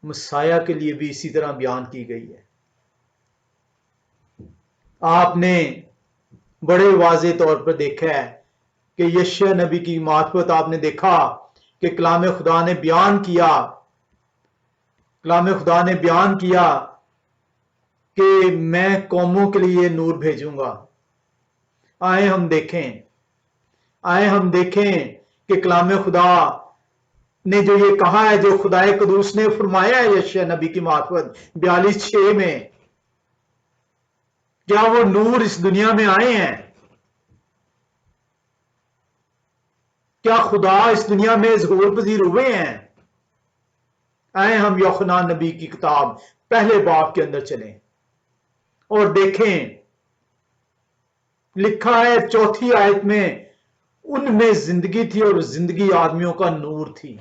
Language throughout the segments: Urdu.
مسیح کے لیے بھی اسی طرح بیان کی گئی ہے۔ آپ نے بڑے واضح طور پر دیکھا ہے کہ یشیع نبی کی معرفت آپ نے دیکھا کہ کلام خدا نے بیان کیا، کلام خدا نے بیان کیا کہ میں قوموں کے لیے نور بھیجوں گا۔ آئے ہم دیکھیں کہ کلام خدا نے جو یہ کہا ہے، جو خدائے قدوس نے فرمایا ہے یشیع نبی کی معرفت 42:6 میں، کیا وہ نور اس دنیا میں آئے ہیں؟ کیا خدا اس دنیا میں ظہور پذیر ہوئے ہیں؟ آئے ہم یوحنا نبی کی کتاب پہلے باب کے اندر چلیں اور دیکھیں، لکھا ہے 4 آیت میں، ان میں زندگی تھی اور زندگی آدمیوں کا نور تھی۔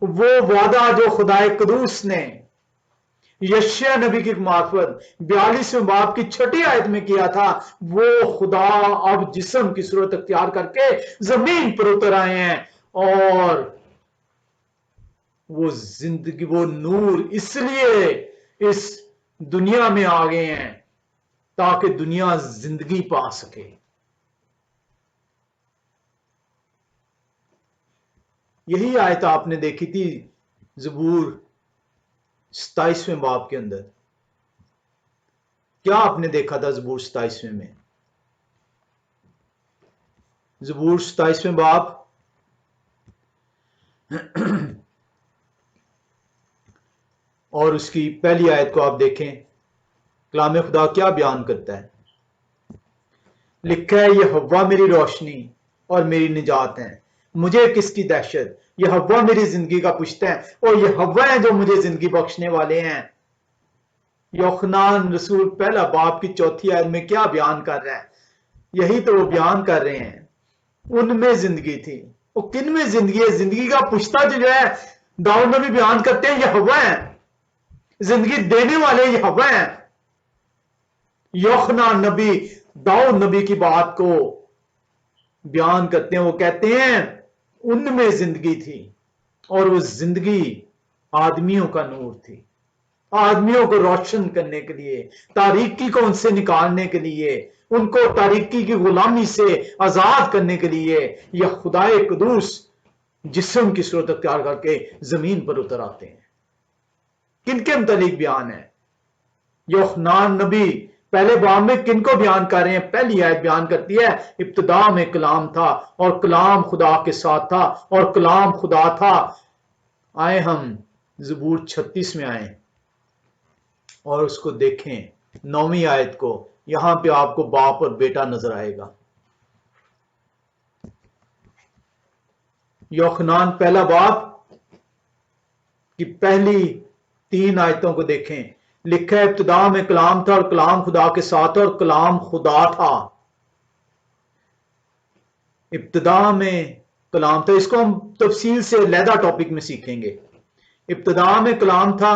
وہ وعدہ جو خدائے قدوس نے یشیع نبی کی معرفت 42 باب کی 6 آیت میں کیا تھا، وہ خدا اب جسم کی صورت اختیار کر کے زمین پر اتر آئے ہیں، اور وہ زندگی، وہ نور اس لیے اس دنیا میں آ گئے ہیں تاکہ دنیا زندگی پا سکے۔ یہی آیت آپ نے دیکھی تھی زبور 27 باب کے اندر۔ کیا آپ نے دیکھا تھا زبور 27 میں؟ زبور 27 باب اور اس کی پہلی آیت کو آپ دیکھیں، کلام خدا کیا بیان کرتا ہے؟ لکھا ہے، یہ ہوا میری روشنی اور میری نجات ہے، مجھے کس کی دہشت؟ یہ ہوا میری زندگی کا پشت ہے، اور یہ ہوا ہے جو مجھے زندگی بخشنے والے ہیں۔ یوحنان رسول پہلا باب کی 4 آیت میں کیا بیان کر رہا ہے؟ یہی تو وہ بیان کر رہے ہیں، ان میں زندگی تھی۔ وہ کن میں زندگی ہے؟ زندگی کا پشتہ جو ہے داؤد نبی بیان کرتے ہیں، یہ ہوا ہے، زندگی دینے والے یہ ہوا ہیں۔ یوحنا نبی داؤد نبی کی بات کو بیان کرتے ہیں، وہ کہتے ہیں ان میں زندگی تھی، اور وہ زندگی آدمیوں کا نور تھی، آدمیوں کو روشن کرنے کے لیے، تاریکی کو ان سے نکالنے کے لیے، ان کو تاریکی کی غلامی سے آزاد کرنے کے لیے یہ خدائے قدوس جسم کی صورت اختیار کر کے زمین پر اتر آتے ہیں۔ کن کے متعلق بیان ہے؟ یوحنان نبی پہلے باب میں کن کو بیان کر رہے ہیں؟ پہلی آیت بیان کرتی ہے، ابتدا میں کلام تھا اور کلام خدا کے ساتھ تھا اور کلام خدا تھا۔ آئے ہم زبور 36 میں آئیں اور اس کو دیکھیں، 9ویں آیت کو۔ یہاں پہ آپ کو باپ اور بیٹا نظر آئے گا۔ یوحنان پہلا باب کی پہلی 3 آیتوں کو دیکھیں، لکھا ہے ابتدا میں کلام تھا اور کلام خدا کے ساتھ اور کلام خدا تھا۔ ابتدا میں کلام تھا، اس کو ہم تفصیل سے علیحدہ ٹاپک میں سیکھیں گے۔ ابتدا میں کلام تھا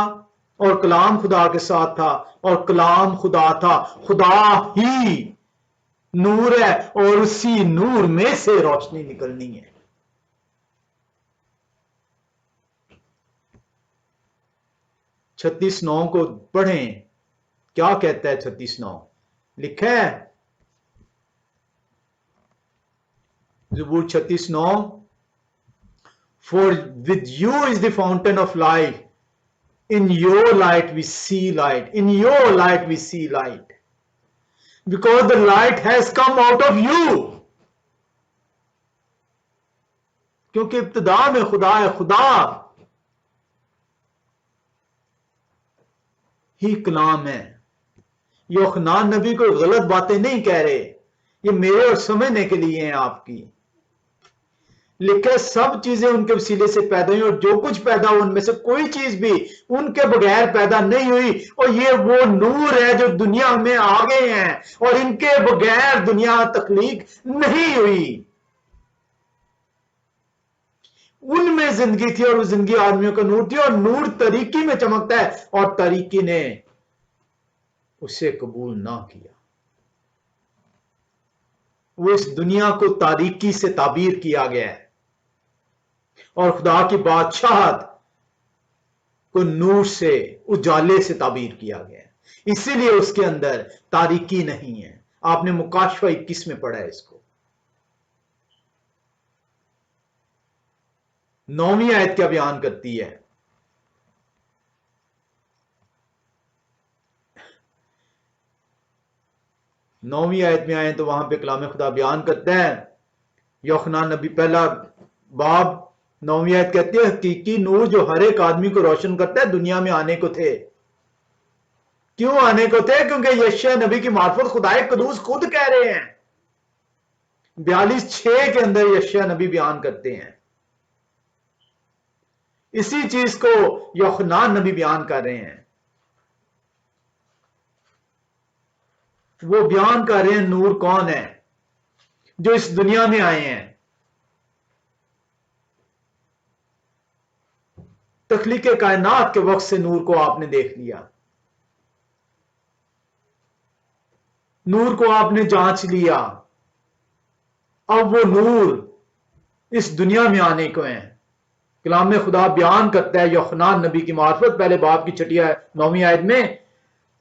اور کلام خدا کے ساتھ تھا اور کلام خدا تھا، خدا ہی نور ہے اور اسی نور میں سے روشنی نکلنی ہے۔ 36:9 کو پڑھیں، کیا کہتا ہے 36:9؟ لکھا ہے زبور 36:9، For with you is the fountain of life, in your light we see light, in your light we see light, because the light has come out of you. کیونکہ ابتدا میں خدا ہے، خدا ہی کلام ہے۔ یوحنان نبی کوئی غلط باتیں نہیں کہہ رہے، یہ میرے اور سمجھنے کے لیے ہیں آپ کی۔ لکھے سب چیزیں ان کے وسیلے سے پیدا ہوئی، اور جو کچھ پیدا ہوا ان میں سے کوئی چیز بھی ان کے بغیر پیدا نہیں ہوئی، اور یہ وہ نور ہے جو دنیا میں آ گئے ہیں، اور ان کے بغیر دنیا تخلیق نہیں ہوئی۔ ان میں زندگی تھی اور وہ زندگی آدمیوں کا نور تھی، اور نور تاریکی میں چمکتا ہے اور تاریکی نے اسے قبول نہ کیا۔ وہ اس دنیا کو تاریکی سے تعبیر کیا گیا ہے، اور خدا کی بادشاہت کو نور سے اجالے سے تعبیر کیا گیا ہے، اسی لیے اس کے اندر تاریکی نہیں ہے۔ آپ نے مکاشفہ 21 میں پڑھا ہے اس کو۔ 9ویں آیت کیا بیان کرتی ہے؟ 9ویں آیت میں آئے تو وہاں پہ کلام خدا بیان کرتا ہے، یوحنا نبی پہلا باب 9ویں آیت کہتی ہے، حقیقی نور جو ہر ایک آدمی کو روشن کرتا ہے دنیا میں آنے کو تھے۔ کیوں آنے کو تھے؟ کیونکہ یشیع نبی کی معرفت خدائے قدوس خود کہہ رہے ہیں، 42:6 کے اندر یشیع نبی بیان کرتے ہیں، اسی چیز کو یوحنا نبی بیان کر رہے ہیں۔ وہ بیان کر رہے ہیں نور کون ہے جو اس دنیا میں آئے ہیں۔ تخلیق کائنات کے وقت سے نور کو آپ نے دیکھ لیا، نور کو آپ نے جانچ لیا، اب وہ نور اس دنیا میں آنے کو ہیں۔ کلام خدا بیان کرتا ہے یوحنا نبی کی معرفت پہلے باب کی 9ویں آیت میں،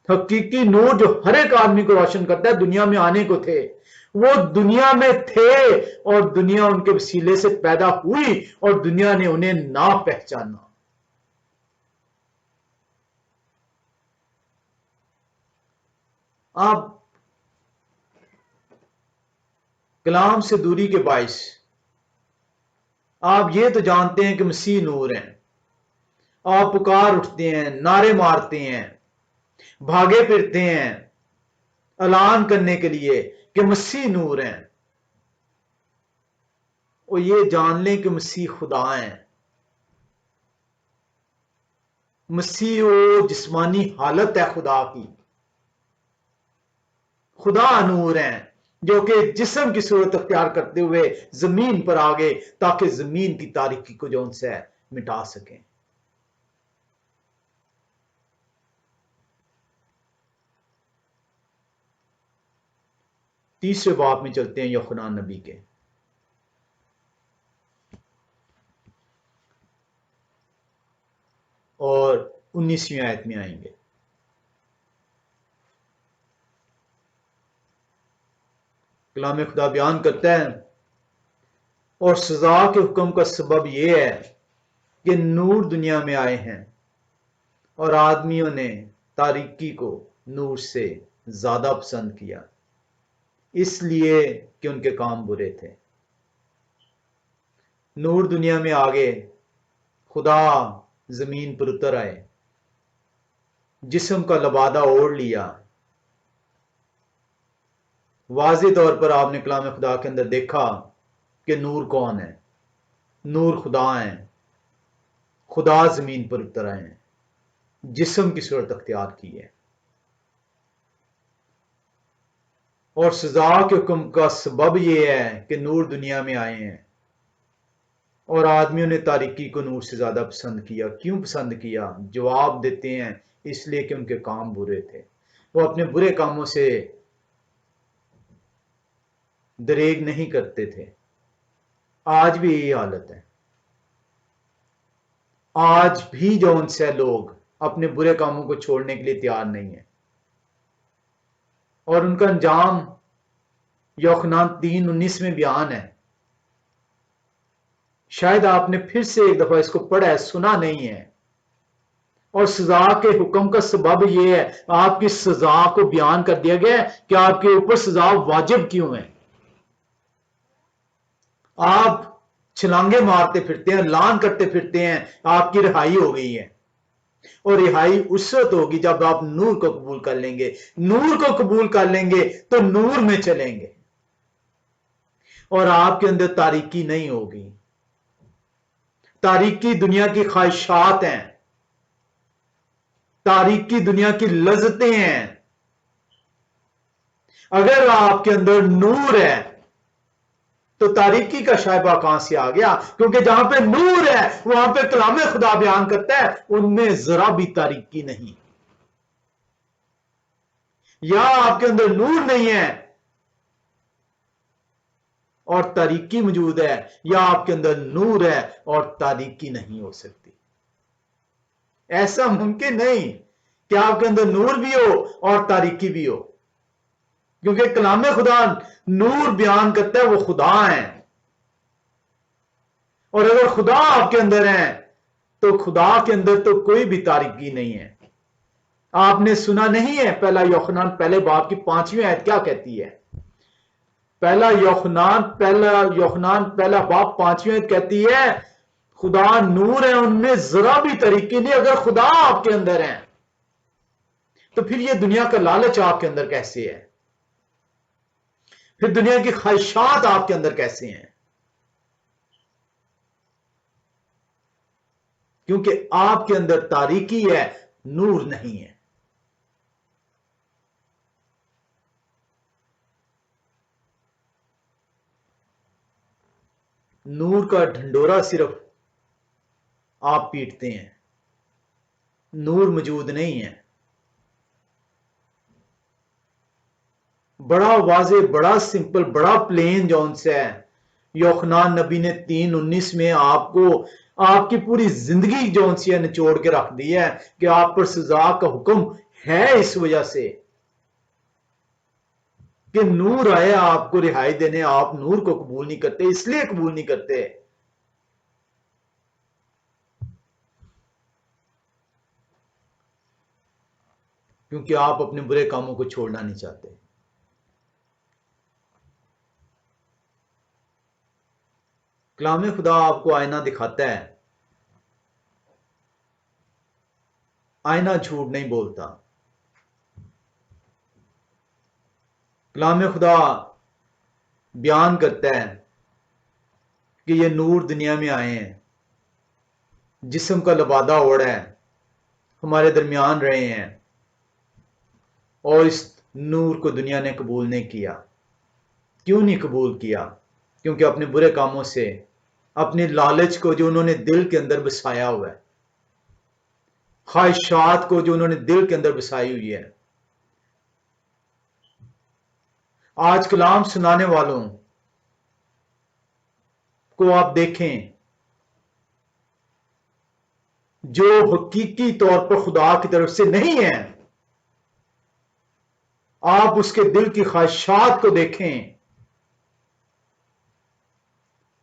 حقیقی نور جو ہر ایک آدمی کو روشن کرتا ہے دنیا میں آنے کو تھے۔ وہ دنیا میں تھے اور دنیا ان کے وسیلے سے پیدا ہوئی اور دنیا نے انہیں نہ پہچانا۔ آپ کلام سے دوری کے باعث آپ یہ تو جانتے ہیں کہ مسیح نور ہیں، آپ پکار اٹھتے ہیں، نعرے مارتے ہیں، بھاگے پھرتے ہیں اعلان کرنے کے لیے کہ مسیح نور ہیں، اور یہ جان لیں کہ مسیح خدا ہیں۔ مسیح وہ جسمانی حالت ہے خدا کی، خدا نور ہیں جو کہ جسم کی صورت اختیار کرتے ہوئے زمین پر آ گئے تاکہ زمین کی تاریکی کو جو ان سے مٹا سکیں۔ تیسرے باب میں چلتے ہیں یوحنا نبی کے، اور 19ویں آیت میں آئیں گے۔ کلام خدا بیان کرتا ہے، اور سزا کے حکم کا سبب یہ ہے کہ نور دنیا میں آئے ہیں اور آدمیوں نے تاریکی کو نور سے زیادہ پسند کیا، اس لیے کہ ان کے کام برے تھے۔ نور دنیا میں آگے، خدا زمین پر اتر آئے، جسم کا لبادہ اوڑھ لیا۔ واضح طور پر آپ نے کلام خدا کے اندر دیکھا کہ نور کون ہے؟ نور خدا ہیں، خدا زمین پر اتر آئے ہیں، جسم کی صورت اختیار کی ہے، اور سزا کے حکم کا سبب یہ ہے کہ نور دنیا میں آئے ہیں اور آدمیوں نے تاریکی کو نور سے زیادہ پسند کیا۔ کیوں پسند کیا؟ جواب دیتے ہیں، اس لیے کہ ان کے کام برے تھے، وہ اپنے برے کاموں سے دریغ نہیں کرتے تھے۔ آج بھی یہی حالت ہے، آج بھی جو ان سے لوگ اپنے برے کاموں کو چھوڑنے کے لیے تیار نہیں ہیں، اور ان کا انجام یوحنا 3:19 میں بیان ہے۔ شاید آپ نے پھر سے ایک دفعہ اس کو پڑھا ہے، سنا نہیں ہے۔ اور سزا کے حکم کا سبب یہ ہے، آپ کی سزا کو بیان کر دیا گیا ہے کہ آپ کے اوپر سزا واجب کیوں ہے۔ آپ چھلانگے مارتے پھرتے ہیں، اعلان کرتے پھرتے ہیں آپ کی رہائی ہو گئی ہے، اور رہائی اس وقت ہوگی جب آپ نور کو قبول کر لیں گے۔ نور کو قبول کر لیں گے تو نور میں چلیں گے، اور آپ کے اندر تاریکی نہیں ہوگی۔ تاریکی دنیا کی خواہشات ہیں، تاریکی دنیا کی لذتیں ہیں۔ اگر آپ کے اندر نور ہے تو تاریکی کا شائبہ کہاں سے آ گیا؟ کیونکہ جہاں پہ نور ہے وہاں پہ کلام خدا بیان کرتا ہے ان میں ذرا بھی تاریکی نہیں۔ یا آپ کے اندر نور نہیں ہے اور تاریکی موجود ہے، یا آپ کے اندر نور ہے اور تاریکی نہیں ہو سکتی۔ ایسا ممکن نہیں کہ آپ کے اندر نور بھی ہو اور تاریکی بھی ہو، کیونکہ کلام خدا نور بیان کرتا ہے، وہ خدا ہیں، اور اگر خدا آپ کے اندر ہے تو خدا کے اندر تو کوئی بھی تاریکی نہیں ہے۔ آپ نے سنا نہیں ہے پہلا یوحنا پہلے باب کی 5ویں آیت کیا کہتی ہے؟ پہلا یوحنا پہلا باب 5ویں آیت کہتی ہے خدا نور ہے، ان میں ذرا بھی تاریکی نہیں۔ اگر خدا آپ کے اندر ہے تو پھر یہ دنیا کا لالچ آپ کے اندر کیسے ہے؟ پھر دنیا کی خواہشات آپ کے اندر کیسے ہیں؟ کیونکہ آپ کے اندر تاریکی ہے، نور نہیں ہے۔ نور کا ڈھنڈورا صرف آپ پیٹتے ہیں، نور موجود نہیں ہے۔ بڑا واضح، بڑا سمپل، بڑا پلین جون سے ہے۔ یوحنا نبی نے 3:19 میں آپ کو آپ کی پوری زندگی جون سی نچوڑ کے رکھ دی ہے کہ آپ پر سزا کا حکم ہے، اس وجہ سے کہ نور آیا آپ کو رہائی دینے، آپ نور کو قبول نہیں کرتے، اس لیے قبول نہیں کرتے کیونکہ آپ اپنے برے کاموں کو چھوڑنا نہیں چاہتے۔ کلام خدا آپ کو آئینہ دکھاتا ہے، آئینہ جھوٹ نہیں بولتا۔ کلام خدا بیان کرتا ہے کہ یہ نور دنیا میں آئے ہیں، جسم کا لبادہ اوڑھا ہے، ہمارے درمیان رہے ہیں، اور اس نور کو دنیا نے قبول نہیں کیا۔ کیوں نہیں قبول کیا؟ کیونکہ اپنے برے کاموں سے، اپنے لالچ کو جو انہوں نے دل کے اندر بسایا ہوا ہے، خواہشات کو جو انہوں نے دل کے اندر بسائی ہوئی ہے۔ آج کلام سنانے والوں کو آپ دیکھیں جو حقیقی طور پر خدا کی طرف سے نہیں ہیں، آپ اس کے دل کی خواہشات کو دیکھیں۔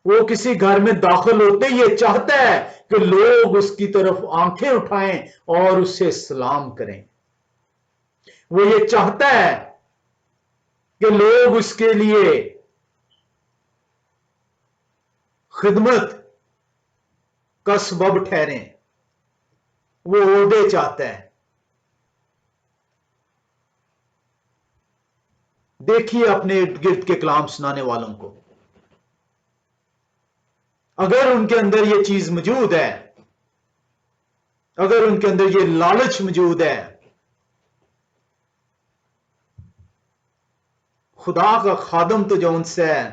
وہ کسی گھر میں داخل ہوتے یہ چاہتا ہے کہ لوگ اس کی طرف آنکھیں اٹھائیں اور اسے سلام کریں۔ وہ یہ چاہتا ہے کہ لوگ اس کے لیے خدمت کا سبب ٹھہریں۔ وہ عہدے چاہتا ہے۔ دیکھیے اپنے ارد گرد کے کلام سنانے والوں کو، اگر ان کے اندر یہ چیز موجود ہے، اگر ان کے اندر یہ لالچ موجود ہے، خدا کا خادم تو جو ان سے ہے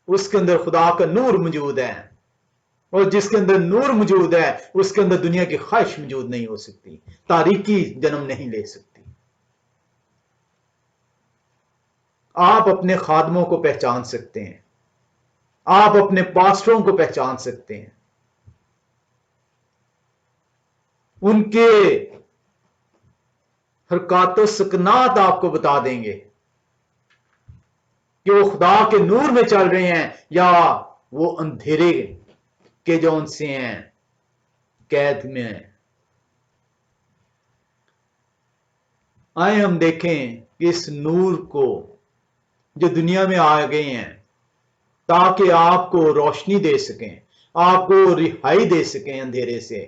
اس کے اندر خدا کا نور موجود ہے، اور جس کے اندر نور موجود ہے اس کے اندر دنیا کی خواہش موجود نہیں ہو سکتی، تاریکی جنم نہیں لے سکتی۔ آپ اپنے خادموں کو پہچان سکتے ہیں، آپ اپنے پاسٹروں کو پہچان سکتے ہیں، ان کے حرکات و سکنات آپ کو بتا دیں گے کہ وہ خدا کے نور میں چل رہے ہیں یا وہ اندھیرے کے جو ان سے ہیں قید میں ہیں۔ آئے ہم دیکھیں کہ اس نور کو جو دنیا میں آ گئے ہیں تاکہ آپ کو روشنی دے سکیں، آپ کو رہائی دے سکیں اندھیرے سے،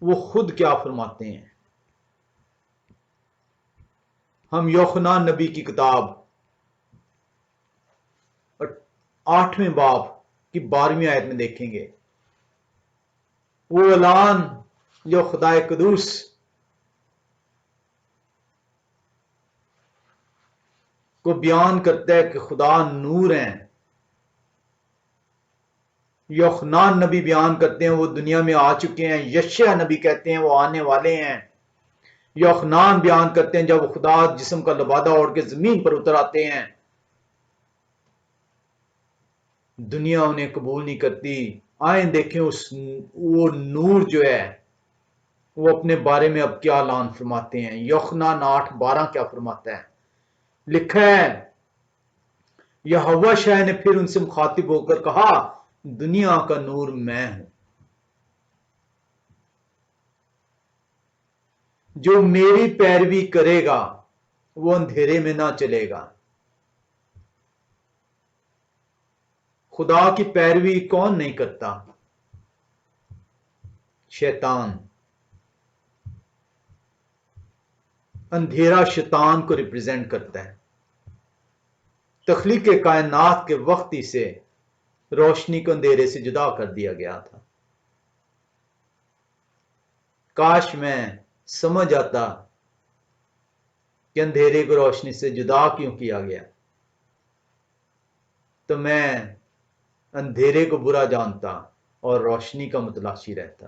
وہ خود کیا فرماتے ہیں۔ ہم یوحنا نبی کی کتاب 8ویں باب کی 12ویں آیت میں دیکھیں گے، وہ اعلان جو خدا قدوس کو بیان کرتا ہے کہ خدا نور ہیں۔ یوحنا نبی بیان کرتے ہیں وہ دنیا میں آ چکے ہیں، یشیع نبی کہتے ہیں وہ آنے والے ہیں، یوحنا بیان کرتے ہیں جب خدا جسم کا لبادہ اوڑھ کے زمین پر اتر آتے ہیں، دنیا انہیں قبول نہیں کرتی، آئیں دیکھیں وہ نور جو ہے وہ اپنے بارے میں اب کیا اعلان فرماتے ہیں۔ یوحنا 8:12 کیا فرماتا ہے؟ لکھا ہے، یہوہ شاہ نے پھر ان سے مخاطب ہو کر کہا، دنیا کا نور میں ہوں، جو میری پیروی کرے گا وہ اندھیرے میں نہ چلے گا۔ خدا کی پیروی کون نہیں کرتا؟ شیطان۔ اندھیرا شیطان کو ریپرزینٹ کرتا ہے۔ تخلیق کائنات کے وقت ہی سے روشنی کو اندھیرے سے جدا کر دیا گیا تھا۔ کاش میں سمجھ آتا کہ اندھیرے کو روشنی سے جدا کیوں کیا گیا، تو میں اندھیرے کو برا جانتا اور روشنی کا متلاشی رہتا۔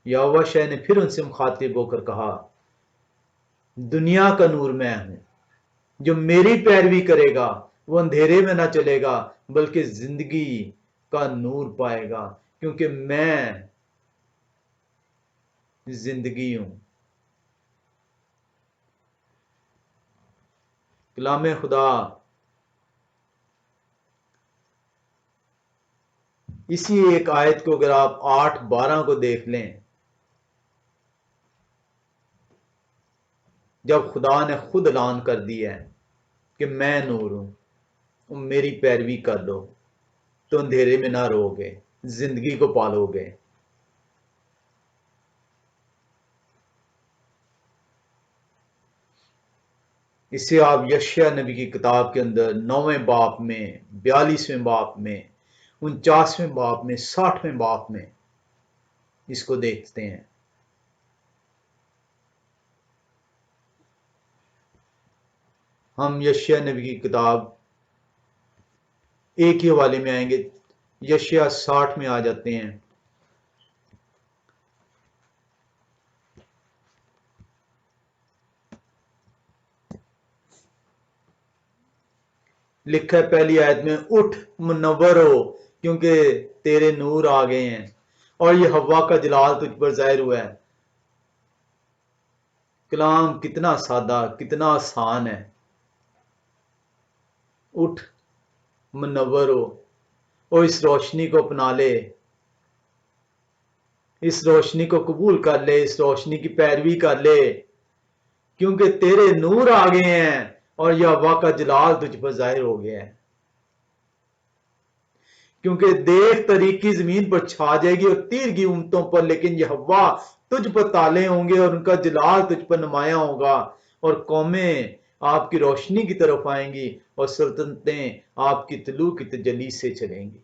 یہوہ شاہ نے پھر ان سے مخاطب ہو کر کہا، دنیا کا نور میں ہوں، جو میری پیروی کرے گا وہ اندھیرے میں نہ چلے گا بلکہ زندگی کا نور پائے گا، کیونکہ میں زندگی ہوں۔ کلام خدا اسی ایک آیت کو اگر آپ 8:12 کو دیکھ لیں، جب خدا نے خود اعلان کر دیا ہے کہ میں نور ہوں، تم میری پیروی کر لو تو اندھیرے میں نہ رہو گے، زندگی کو پالو گے۔ اسے آپ یشیاء نبی کی کتاب کے اندر 9ویں باب میں، 42ویں باب میں، 49ویں باب میں، 60ویں باب میں اس کو دیکھتے ہیں۔ ہم یشیاء نبی کی کتاب ایک ہی حوالے میں آئیں گے، یشیاء 60 میں آ جاتے ہیں۔ لکھا ہے پہلی آیت میں، اٹھ منور ہو کیونکہ تیرے نور آ گئے ہیں اور یہ ہوا کا جلال تجھ پر ظاہر ہوا ہے۔ کلام کتنا سادہ، کتنا آسان ہے۔ اٹھ منور ہو اور اس روشنی کو اپنا لے، اس روشنی کو قبول کر لے، اس روشنی کی پیروی کر لے، کیونکہ تیرے نور آ گئے ہیں اور یہ ہوا کا جلال تجھ پر ظاہر ہو گیا ہے۔ کیونکہ دیکھ طریقی زمین پر چھا جائے گی اور تیر گی امتوں پر، لیکن یہ ہوا تجھ پر تالے ہوں گے اور ان کا جلال تجھ پر نمایاں ہوگا، اور قومیں آپ کی روشنی کی طرف آئیں گی اور سلطنتیں آپ کی طلوع کی تجلی سے چلیں گی۔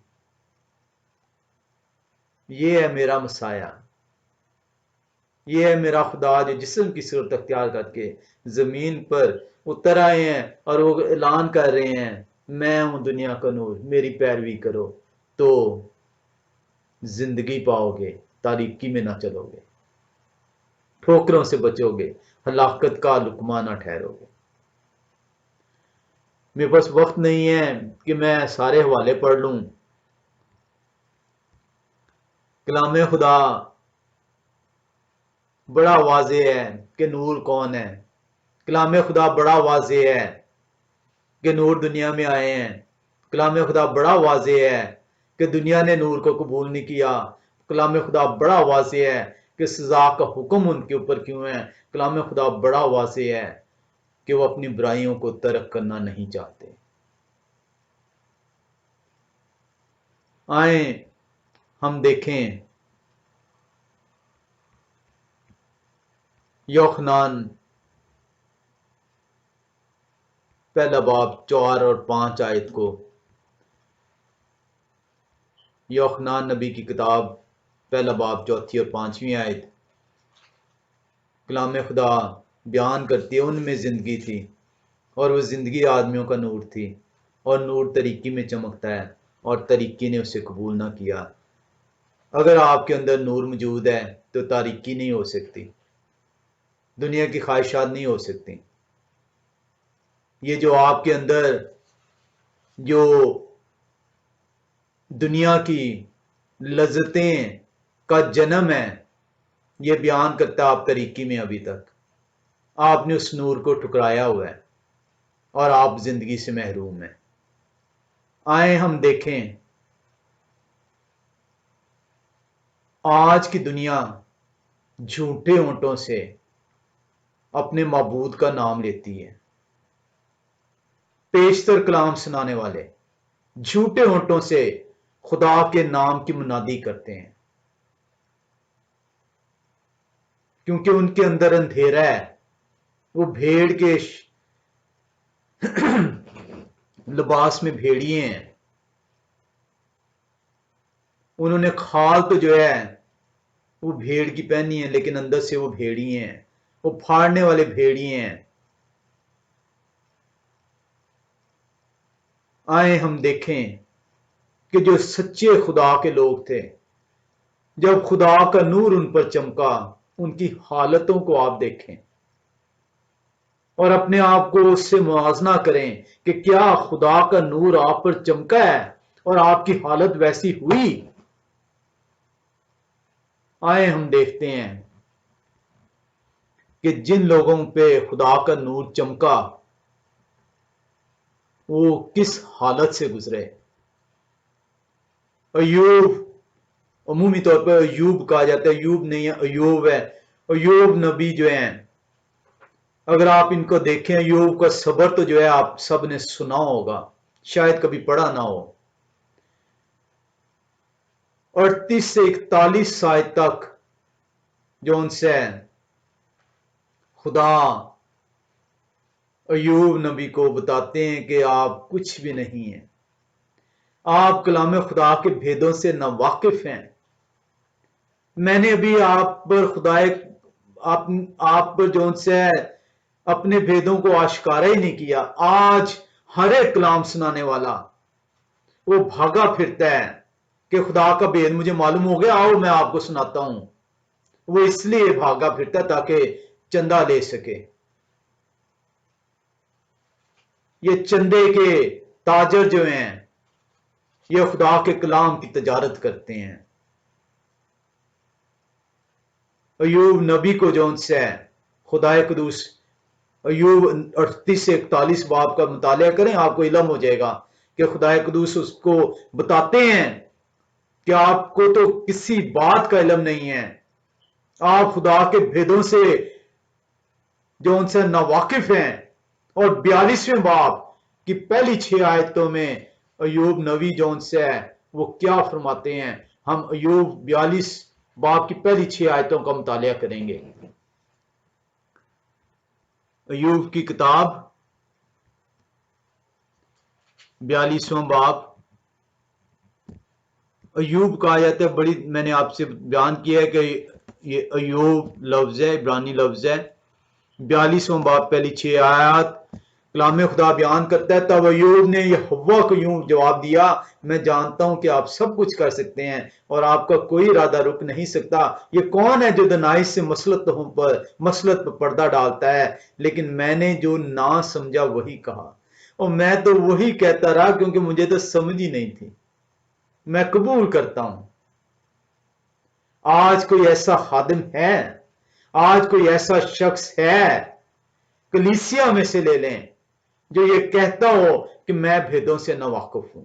یہ ہے میرا مسایہ، یہ ہے میرا خدا جو جسم کی صورت اختیار کر کے زمین پر اتر آئے ہیں اور وہ اعلان کر رہے ہیں، میں ہوں دنیا کا نور، میری پیروی کرو تو زندگی پاؤ گے، تاریکی میں نہ چلو گے، ٹھوکروں سے بچو گے، ہلاکت کا لقمہ نہ ٹھہرو گے۔ میرے پاس وقت نہیں ہے کہ میں سارے حوالے پڑھ لوں۔ کلام خدا بڑا واضح ہے کہ نور کون ہے۔ کلام خدا بڑا واضح ہے کہ نور دنیا میں آئے ہیں۔ کلام خدا بڑا واضح ہے کہ دنیا نے نور کو قبول نہیں کیا۔ کلام خدا بڑا واضح ہے کہ سزا کا حکم ان کے اوپر کیوں ہے۔ کلام خدا بڑا واضح ہے کہ وہ اپنی برائیوں کو ترک کرنا نہیں چاہتے۔ آئیں ہم دیکھیں یوحنان پہلا باب 4 اور 5 آیت کو۔ یوحنان نبی کی کتاب پہلا باب 4 اور 5 آیت۔ کلام خدا بیان کرتی ہے، ان میں زندگی تھی اور وہ زندگی آدمیوں کا نور تھی، اور نور تاریکی میں چمکتا ہے اور تاریکی نے اسے قبول نہ کیا۔ اگر آپ کے اندر نور موجود ہے تو تاریکی نہیں ہو سکتی، دنیا کی خواہشات نہیں ہو سکتی۔ یہ جو آپ کے اندر جو دنیا کی لذتیں کا جنم ہے، یہ بیان کرتا ہے آپ طریقی میں ابھی تک آپ نے اس نور کو ٹھکرایا ہوا ہے اور آپ زندگی سے محروم ہیں۔ آئیں ہم دیکھیں آج کی دنیا جھوٹے ہونٹوں سے اپنے معبود کا نام لیتی ہے، پیشتر کلام سنانے والے جھوٹے ہونٹوں سے خدا کے نام کی منادی کرتے ہیں، کیونکہ ان کے اندر اندھیرا ہے، وہ بھیڑ کے لباس میں بھیڑیے ہیں، انہوں نے کھال تو جو ہے وہ بھیڑ کی پہنی ہے لیکن اندر سے وہ بھیڑیے ہیں، وہ پھاڑنے والے بھیڑیے ہیں۔ آئیں ہم دیکھیں کہ جو سچے خدا کے لوگ تھے، جب خدا کا نور ان پر چمکا، ان کی حالتوں کو آپ دیکھیں اور اپنے آپ کو اس سے موازنہ کریں کہ کیا خدا کا نور آپ پر چمکا ہے اور آپ کی حالت ویسی ہوئی؟ آئیں ہم دیکھتے ہیں کہ جن لوگوں پہ خدا کا نور چمکا وہ کس حالت سے گزرے۔ ایوب، عمومی طور پر ایوب کہا جاتا ہے، ایوب نہیں ہے، ایوب ہے۔ ایوب نبی جو ہیں، اگر آپ ان کو دیکھیں، ایوب کا صبر تو جو ہے آپ سب نے سنا ہوگا، شاید کبھی پڑھا نہ ہو۔ 38 سے 41 آیت تک جو ان سے خدا ایوب نبی کو بتاتے ہیں کہ آپ کچھ بھی نہیں ہیں، آپ کلام خدا کے بھیدوں سے ناواقف ہیں۔ میں نے ابھی آپ پر آپ پر جو ان سے اپنے بھیدوں کو آشکارا ہی نہیں کیا۔ آج ہر ایک کلام سنانے والا وہ بھاگا پھرتا ہے کہ خدا کا بھید مجھے معلوم ہو گیا، آؤ میں آپ کو سناتا ہوں۔ وہ اس لیے بھاگا پھرتا ہے تاکہ چندہ لے سکے۔ یہ چندے کے تاجر جو ہیں، یہ خدا کے کلام کی تجارت کرتے ہیں۔ ایوب نبی کو جو ان سے خدا قدوس، ایوب 38 سے 41 باب کا مطالعہ کریں، آپ کو علم ہو جائے گا کہ خدا قدوس اس کو بتاتے ہیں کہ آپ کو تو کسی بات کا علم نہیں ہے، آپ خدا کے بھیدوں سے جو ان سے ناواقف ہیں۔ اور 42ویں باب کی پہلی 6 آیتوں میں ایوب نبی جو ان سے وہ کیا فرماتے ہیں، ہم ایوب 42 باب کی پہلی 6 آیتوں کا مطالعہ کریں گے۔ ایوب کی کتاب 42واں باب، ایوب کہا جاتا ہے، بڑی میں نے آپ سے بیان کیا ہے کہ یہ ایوب لفظ ہے، عبرانی لفظ ہے۔ 42واں باب پہلی 6 آیات کلام خدا بیان کرتا ہے، تب ایوب نے یہوہ کو یوں جواب دیا، میں جانتا ہوں کہ آپ سب کچھ کر سکتے ہیں اور آپ کا کوئی ارادہ رک نہیں سکتا۔ یہ کون ہے جو دنائی سے مسلط پر پردہ ڈالتا ہے؟ لیکن میں نے جو نہ سمجھا وہی کہا، اور میں تو وہی کہتا رہا کیونکہ مجھے تو سمجھ ہی نہیں تھی۔ میں قبول کرتا ہوں۔ آج کوئی ایسا خادم ہے، آج کوئی ایسا شخص ہے، کلیسیا میں سے لے لیں، جو یہ کہتا ہو کہ میں بھیدوں سے ناواقف ہوں۔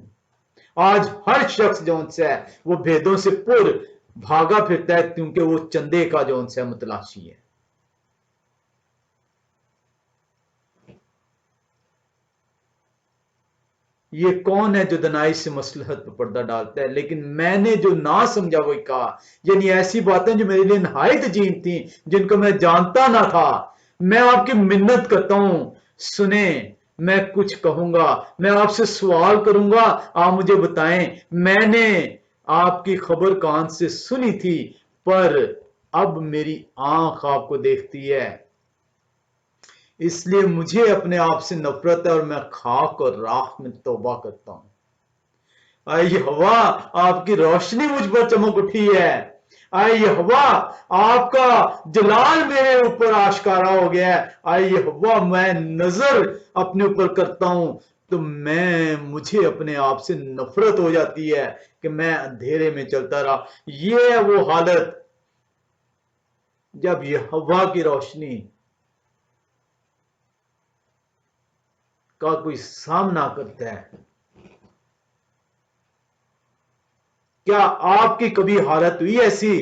آج ہر شخص جو ان سے ہے وہ بھیدوں سے پر بھاگا پھرتا ہے کیونکہ وہ چندے کا جو ان سے متلاشی ہے۔ یہ کون ہے جو دنائی سے مصلحت پر پردہ ڈالتا ہے؟ لیکن میں نے جو نہ سمجھا وہی کہا، یعنی ایسی باتیں جو میرے لیے نہایت عجیب تھیں، جن کو میں جانتا نہ تھا۔ میں آپ کی منت کرتا ہوں، سنیں، میں کچھ کہوں گا، میں آپ سے سوال کروں گا، آپ مجھے بتائیں۔ میں نے آپ کی خبر کان سے سنی تھی، پر اب میری آنکھ آپ کو دیکھتی ہے، اس لیے مجھے اپنے آپ سے نفرت ہے اور میں خاک اور راکھ میں توبہ کرتا ہوں۔ اے یہوہ، آپ کی روشنی مجھ پر چمک اٹھی ہے۔ اے یہوہ، آپ کا جلال میرے اوپر آشکارا ہو گیا ہے۔ اے یہوہ، میں نظر اپنے اوپر کرتا ہوں، تو مجھے اپنے آپ سے نفرت ہو جاتی ہے کہ میں اندھیرے میں چلتا رہا. یہ ہے وہ حالت جب یہ ہوا کی روشنی کا کوئی سامنا کرتا ہے. کیا آپ کی کبھی حالت ہوئی ایسی؟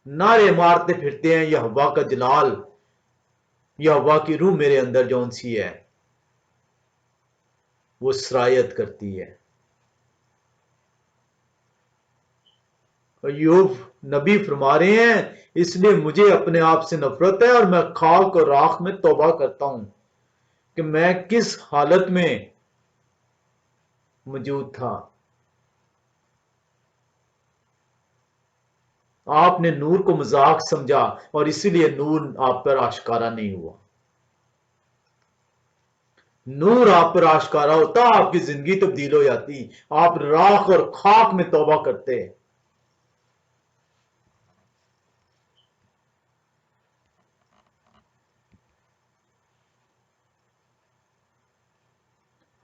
نعرے مارتے پھرتے ہیں، یہ ہوا کا جلال، یہ ہوا کی روح میرے اندر جون سی ہے وہ سرایت کرتی ہے. ایوب نبی فرما رہے ہیں اس لیے مجھے اپنے آپ سے نفرت ہے اور میں خاک اور راکھ میں توبہ کرتا ہوں کہ میں کس حالت میں موجود تھا. آپ نے نور کو مذاق سمجھا اور اسی لیے نور آپ پر آشکارا نہیں ہوا. نور آپ پر آشکارا ہوتا آپ کی زندگی تبدیل ہو جاتی، آپ راکھ اور خاک میں توبہ کرتے.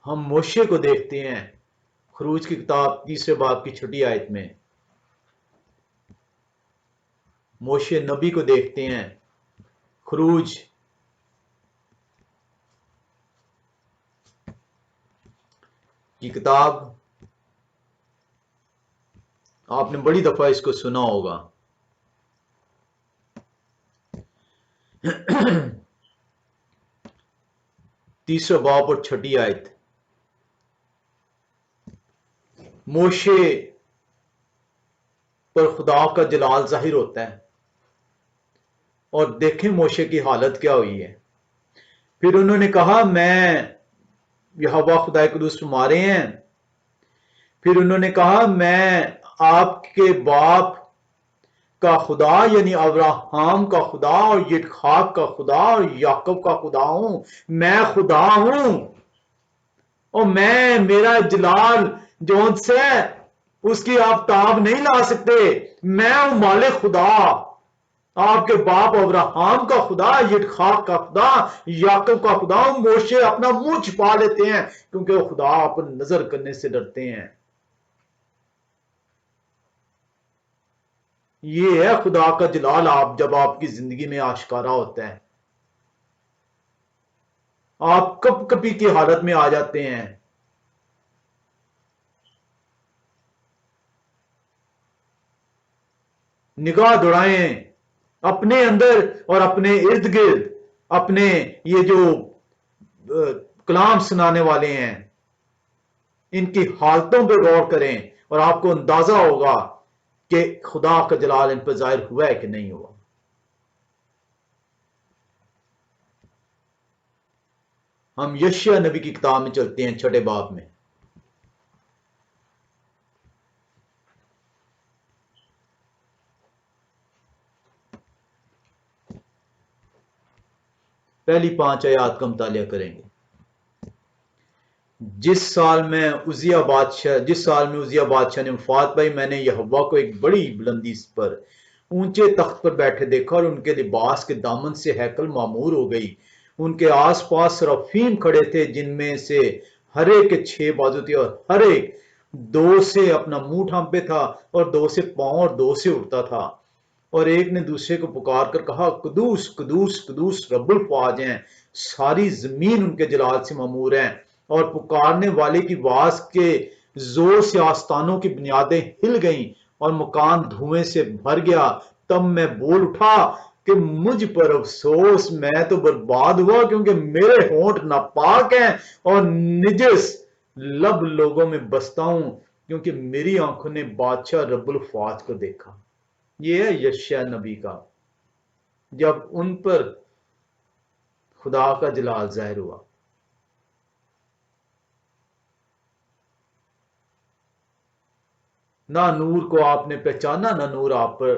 ہم موشے کو دیکھتے ہیں خروج کی کتاب 3 باب کی 6 آیت میں. موشے نبی کو دیکھتے ہیں خروج کی کتاب، آپ نے بڑی دفعہ اس کو سنا ہوگا. 3 باب اور 6 آیت. موشے پر خدا کا جلال ظاہر ہوتا ہے اور دیکھیں موشے کی حالت کیا ہوئی ہے. پھر انہوں نے کہا میں یہوہ خدائے قدوس فرما رہے ہیں، پھر انہوں نے کہا میں آپ کے باپ کا خدا یعنی ابراہم کا خدا اور یٹخاک کا خدا اور یعقوب کا خدا ہوں. میں خدا ہوں اور میرا جلال جون سے اس کی آپ تاب نہیں لا سکتے. میں ہوں مالک خدا، آپ کے باپ ابراہم کا خدا، یٹخاک کا خدا، یعقوب کا خدا ہوں. موشے اپنا منہ چھپا لیتے ہیں کیونکہ وہ خدا پر نظر کرنے سے ڈرتے ہیں. یہ ہے خدا کا جلال جب آپ کی زندگی میں آشکارا ہوتا ہے. آپ کب کبھی کی حالت میں آ جاتے ہیں. نگاہ دوڑائیں اپنے اندر اور اپنے ارد گرد، اپنے یہ جو کلام سنانے والے ہیں ان کی حالتوں پہ غور کریں اور آپ کو اندازہ ہوگا کہ خدا کا جلال ان پہ ظاہر ہوا ہے کہ نہیں ہوا. ہم یشیاہ نبی کی کتاب میں چلتے ہیں 6 باب میں. پہلی 5 آیات کا مطالعہ کریں گے. جس سال میں عزیہ بادشاہ نے وفات پائی، میں نے یہوہ کو ایک بڑی بلندی پر اونچے تخت پر بیٹھے دیکھا اور ان کے لباس کے دامن سے ہیکل معمور ہو گئی. ان کے آس پاس سرافیم کھڑے تھے جن میں سے ہر ایک کے 6 بازو تھے اور ہر ایک 2 سے اپنا منہ ڈھانپے تھا اور 2 سے پاؤں اور 2 سے اڑتا تھا. اور ایک نے دوسرے کو پکار کر کہا قدوس قدوس قدوس رب الفواج ہیں، ساری زمین ان کے جلال سے معمور ہے. اور پکارنے والے کی آواز کے زور سے آستانوں کی بنیادیں ہل گئیں اور مکان دھوئیں سے بھر گیا. تب میں بول اٹھا کہ مجھ پر افسوس، میں تو برباد ہوا کیونکہ میرے ہونٹ ناپاک ہیں اور نجس لب لوگوں میں بستا ہوں کیونکہ میری آنکھوں نے بادشاہ رب الفواج کو دیکھا. یہ ہے یشیاہ نبی کا جب ان پر خدا کا جلال ظاہر ہوا. نہ نور کو آپ نے پہچانا، نہ نور آپ پر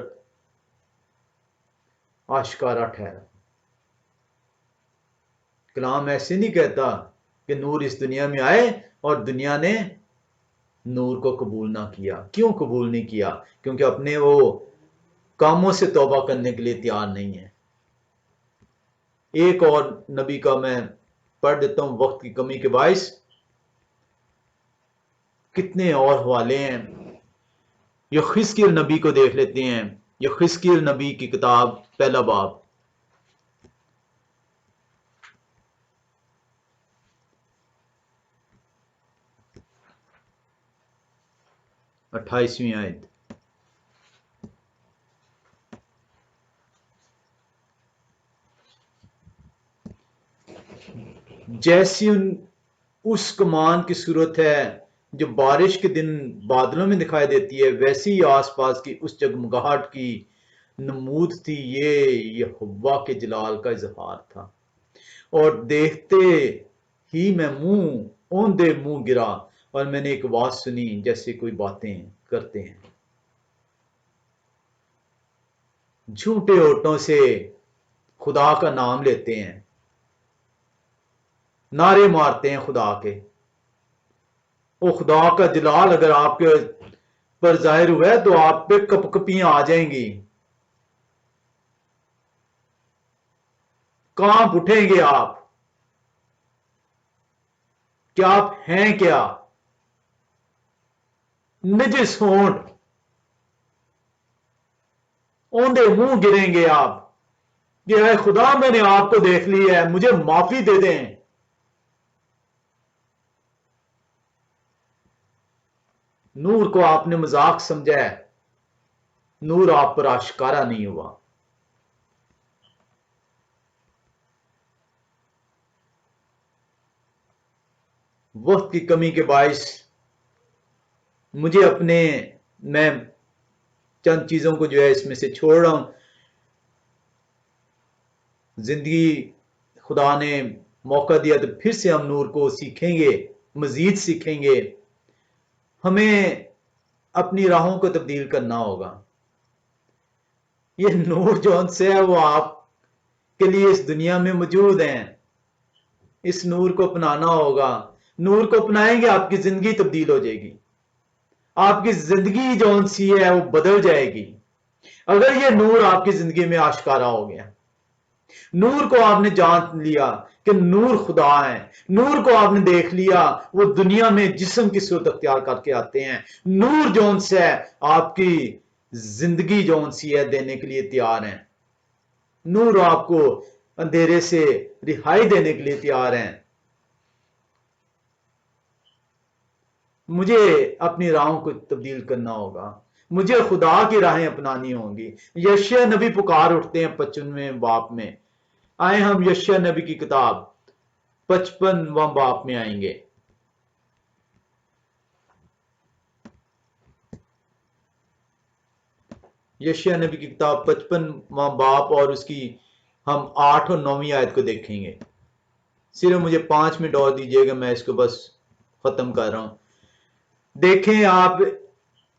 آشکارا ٹھہرا. کلام ایسے نہیں کہتا کہ نور اس دنیا میں آئے اور دنیا نے نور کو قبول نہ کیا. کیوں قبول نہیں کیا؟ کیونکہ اپنے وہ کاموں سے توبہ کرنے کے لیے تیار نہیں ہے. ایک اور نبی کا میں پڑھ دیتا ہوں وقت کی کمی کے باعث. کتنے اور حوالے ہیں. یخزقیل نبی کو دیکھ لیتے ہیں. یخزقیل نبی کی کتاب پہلا باب. اٹھائیسویں آیت. جیسی اس کمان کی صورت ہے جو بارش کے دن بادلوں میں دکھائی دیتی ہے، ویسی ہی آس پاس کی اس جگمگاہٹ کی نمود تھی. یہ یہوہ کے جلال کا اظہار تھا. اور دیکھتے ہی میں اوندے منہ گرا، اور میں نے ایک آواز سنی جیسے کوئی باتیں کرتے ہیں. جھوٹے ہونٹوں سے خدا کا نام لیتے ہیں، نعرے مارتے ہیں خدا کے. وہ خدا کا جلال اگر آپ کے پر ظاہر ہوا ہے تو آپ پہ کپ کپیاں آ جائیں گی، کانپ اٹھیں گے آپ کہ آپ ہیں کیا. نجس ہونٹ، اوندے منہ گریں گے آپ کہ اے خدا میں نے آپ کو دیکھ لی ہے، مجھے معافی دے دیں. نور کو آپ نے مذاق سمجھا ہے، نور آپ پر آشکارا نہیں ہوا. وقت کی کمی کے باعث مجھے میں چند چیزوں کو جو ہے اس میں سے چھوڑ رہا ہوں. زندگی خدا نے موقع دیا تو پھر سے ہم نور کو سیکھیں گے، مزید سیکھیں گے. ہمیں اپنی راہوں کو تبدیل کرنا ہوگا. یہ نور جو ان سے ہے وہ آپ کے لیے اس دنیا میں موجود ہیں. اس نور کو اپنانا ہوگا. نور کو اپنائیں گے آپ کی زندگی تبدیل ہو جائے گی. آپ کی زندگی جو ان سی ہے وہ بدل جائے گی اگر یہ نور آپ کی زندگی میں آشکارا ہو گیا. نور کو آپ نے جان لیا کہ نور خدا ہے. نور کو آپ نے دیکھ لیا وہ دنیا میں جسم کی صورت اختیار کر کے آتے ہیں. نور جون سے ہے آپ کی زندگی جون سی ہے دینے کے لیے تیار ہیں. نور آپ کو اندھیرے سے رہائی دینے کے لیے تیار ہیں. مجھے اپنی راہوں کو تبدیل کرنا ہوگا. مجھے خدا کی راہیں اپنانی ہوں گی. یشیع نبی پکار اٹھتے ہیں 55ویں باب میں. آئے ہم یشیع نبی کی کتاب 55واں باب میں آئیں گے. یشیع نبی کی کتاب 55واں باب اور اس کی ہم 8 اور 9 آیت کو دیکھیں گے. صرف مجھے 5 منٹ اور دیجیے گا، میں اس کو بس ختم کر رہا ہوں. دیکھیں آپ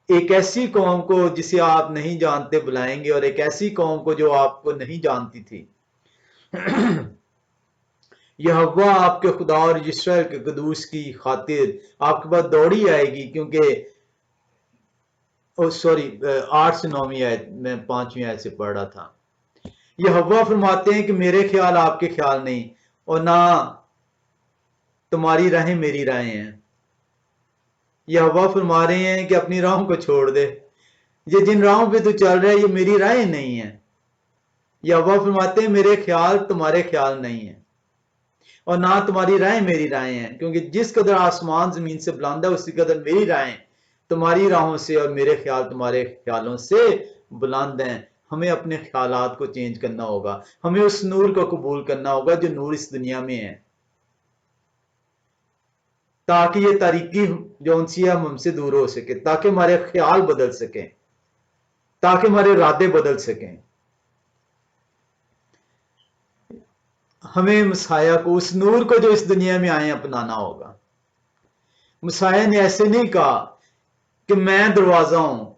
ایک ایسی قوم کو جسے آپ نہیں جانتے بلائیں گے، اور ایک ایسی قوم کو جو آپ کو نہیں جانتی تھی. یہوہ آپ کے خدا اور اسرائیل کے قدوس کی خاطر آپ کے پاس دوڑی آئے گی، کیونکہ سوری 8 سے 9 آیت میں 5ویں آیت سے پڑھ رہا تھا. یہوہ فرماتے ہیں کہ میرے خیال آپ کے خیال نہیں، اور نہ تمہاری راہیں میری راہیں ہیں. یہوہ فرما رہے ہیں کہ اپنی راہوں کو چھوڑ دے. یہ جن راہوں پہ تو چل رہا ہے یہ میری راہیں نہیں ہیں. یہوہ فرماتے ہیں میرے خیال تمہارے خیال نہیں ہیں، اور نہ تمہاری راہیں میری راہیں ہیں. کیونکہ جس قدر آسمان زمین سے بلند ہے اسی قدر میری راہیں تمہاری راہوں سے اور میرے خیال تمہارے خیالوں سے بلند ہیں. ہمیں اپنے خیالات کو چینج کرنا ہوگا. ہمیں اس نور کو قبول کرنا ہوگا جو نور اس دنیا میں ہے، تاکہ یہ تاریکی جو انسی ہم سے دور ہو سکے، تاکہ ہمارے خیال بدل سکیں، تاکہ ہمارے ارادے بدل سکیں. ہمیں مسیح کو، اس نور کو جو اس دنیا میں آئے اپنانا ہوگا. مسیح نے ایسے نہیں کہا کہ میں دروازہ ہوں،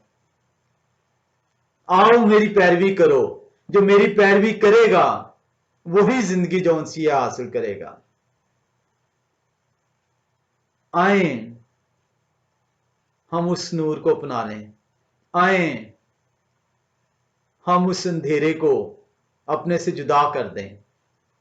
آؤ میری پیروی کرو. جو میری پیروی کرے گا وہی زندگی جو انسی حاصل کرے گا. آئیں ہم اس نور کو اپنا لیں. آئیں ہم اس اندھیرے کو اپنے سے جدا کر دیں.